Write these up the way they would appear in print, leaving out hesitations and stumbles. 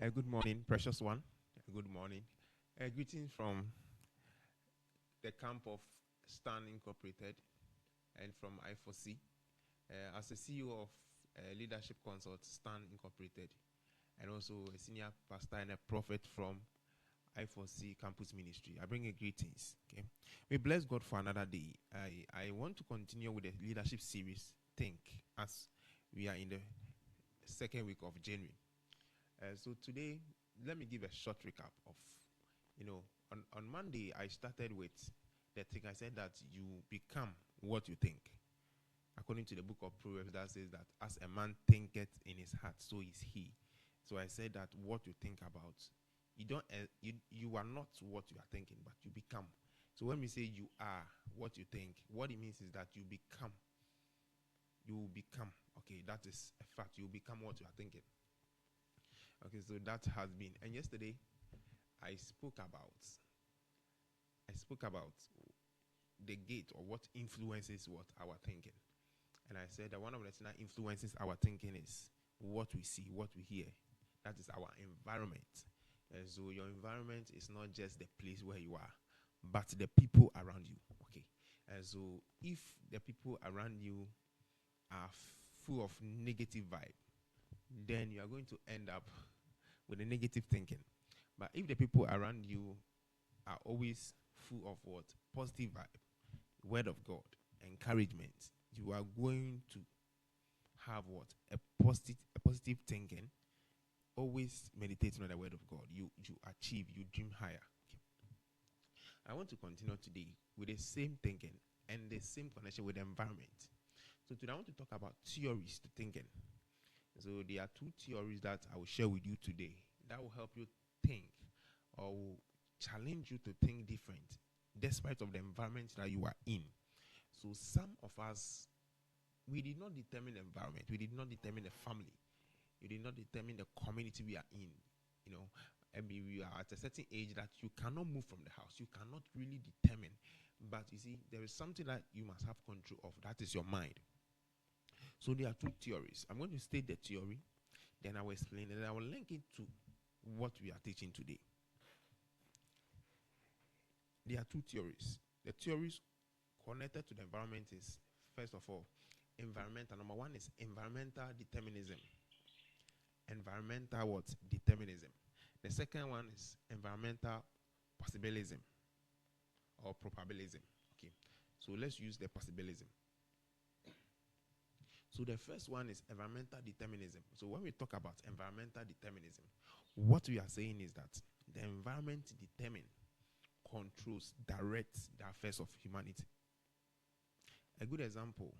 Good morning, precious one. Good morning. Greetings from the camp of Stan Incorporated and from I4C. As a CEO of Leadership Consult, Stan Incorporated, and also a senior pastor and a prophet from I4C Campus Ministry, I bring you greetings. Okay, we bless God for another day. I want to continue with the leadership series, Think, as we are in the second week of January. So today, let me give a short recap of, on Monday, I started with the thing. I said that you become what you think. According to the book of Proverbs, that says that as a man thinketh in his heart, so is he. So I said that what you think about, you are not what you are thinking, but you become. So when we say you are what you think, what it means is that you become. You will become. Okay, that is a fact. You become what you are thinking. Okay, so that has been. And yesterday, I spoke about the gate, or what influences what our thinking. And I said that one of the things that influences our thinking is what we see, what we hear. That is our environment. And so your environment is not just the place where you are, but the people around you. Okay. And so if the people around you are full of negative vibe, then you are going to end up with a negative thinking. But if the people around you are always full of what? Positive vibe, word of God, encouragement, you are going to have what? A positive thinking. Always meditating on the word of God. You achieve, you dream higher. Okay. I want to continue today with the same thinking and the same connection with the environment. So today I want to talk about theories to thinking. So there are two theories that I will share with you today that will help you think, or will challenge you to think different despite of the environment that you are in. So some of us, we did not determine the environment, we did not determine the family, we did not determine the community we are in. And we are at a certain age that you cannot move from the house, you cannot really determine. But you see, there is something that you must have control of, that is your mind. So there are two theories. I'm going to state the theory, then I will explain it, and I will link it to what we are teaching today. There are two theories. The theories connected to the environment is, first of all, environmental. Number one is environmental determinism. Environmental what? Determinism. The second one is environmental possibilism or probabilism. Okay. So let's use the possibilism. So the first one is environmental determinism. So when we talk about environmental determinism, what we are saying is that the environment determines, controls, directs the affairs of humanity. A good example,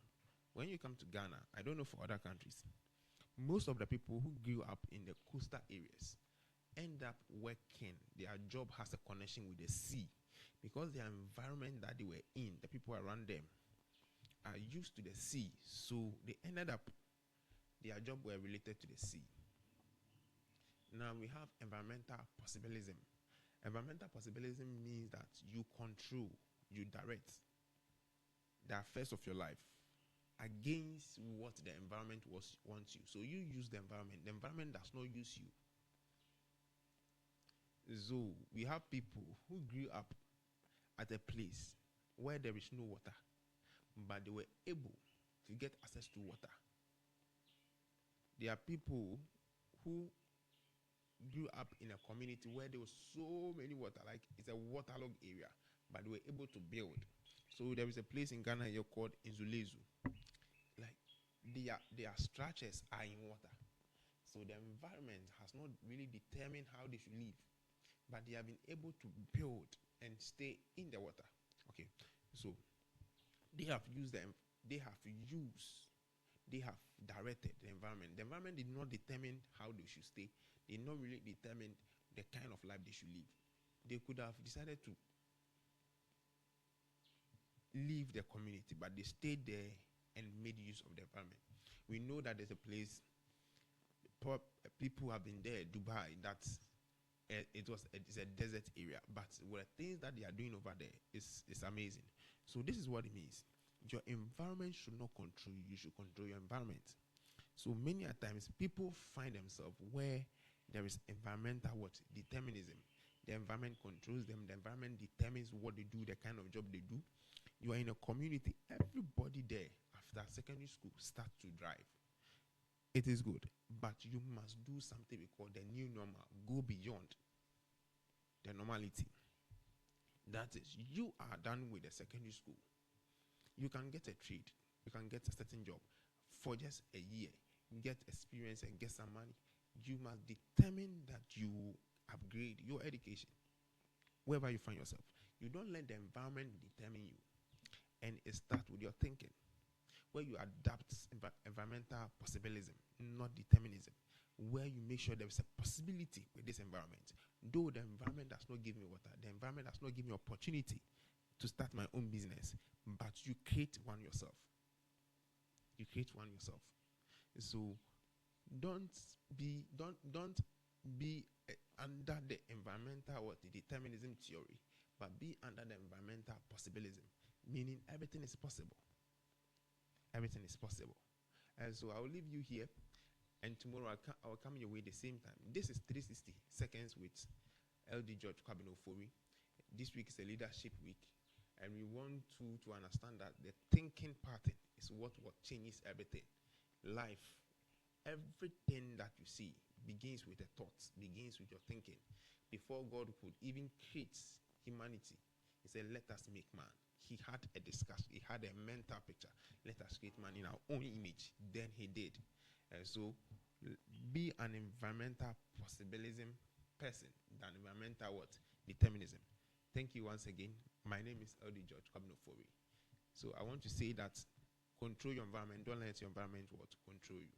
when you come to Ghana, I don't know for other countries, most of the people who grew up in the coastal areas end up working, their job has a connection with the sea, because the environment that they were in, the people around them, are used to the sea, so they ended up, their job were related to the sea. Now we have environmental possibilism. Environmental possibilism means that you control, you direct the affairs of your life against what the environment wants you. So you use the environment does not use you. So we have people who grew up at a place where there is no water, but they were able to get access to water. There are people who grew up in a community where there was so many water, like it's a waterlogged area, but they were able to build. So there is a place in Ghana here called Inzulezu. Like their structures are in water. So the environment has not really determined how they should live, but they have been able to build and stay in the water. Okay, so they have directed the environment. The environment did not determine how they should stay. They did not really determine the kind of life they should live. They could have decided to leave the community, but they stayed there and made use of the environment. We know that there's a place, people have been there, Dubai, it's a desert area, but the things that they are doing over there is amazing. So this is what it means. Your environment should not control you. You should control your environment. So many a times people find themselves where There is environmental what? Determinism. The environment controls them. The environment determines what they do, the kind of job they do. You are in a community. Everybody there after secondary school starts to drive. It is good, but you must do something we call the new normal. Go beyond the normality. That is, you are done with the secondary school. You can get a trade. You can get a certain job for just a year. Get experience and get some money. You must determine that you upgrade your education wherever you find yourself. You don't let the environment determine you. And it starts with your thinking, where you adapt environmental possibilism, not determinism, where you make sure there is a possibility with this environment. Though the environment does not give me water, the environment does not give me opportunity to start my own business, but you create one yourself. You create one yourself. So don't be under the environmental what the determinism theory, but be under the environmental possibilism, meaning everything is possible. Everything is possible. And so I will leave you here, and tomorrow I'll come your way the same time. This is 360 seconds with LD George Kobina Ofori. This week is a leadership week, and we want to understand that the thinking pattern is what changes everything. Life, everything that you see begins with a thought, begins with your thinking. Before God could even create humanity, he said, let us make man. He had a discussion, he had a mental picture. Let us create man in our own image. Then he did. And so be an environmental possibilism person than environmental what? Determinism. Thank you once again. My name is LD George Kobina Ofori. So I want to say that control your environment. Don't let your environment what? Control you.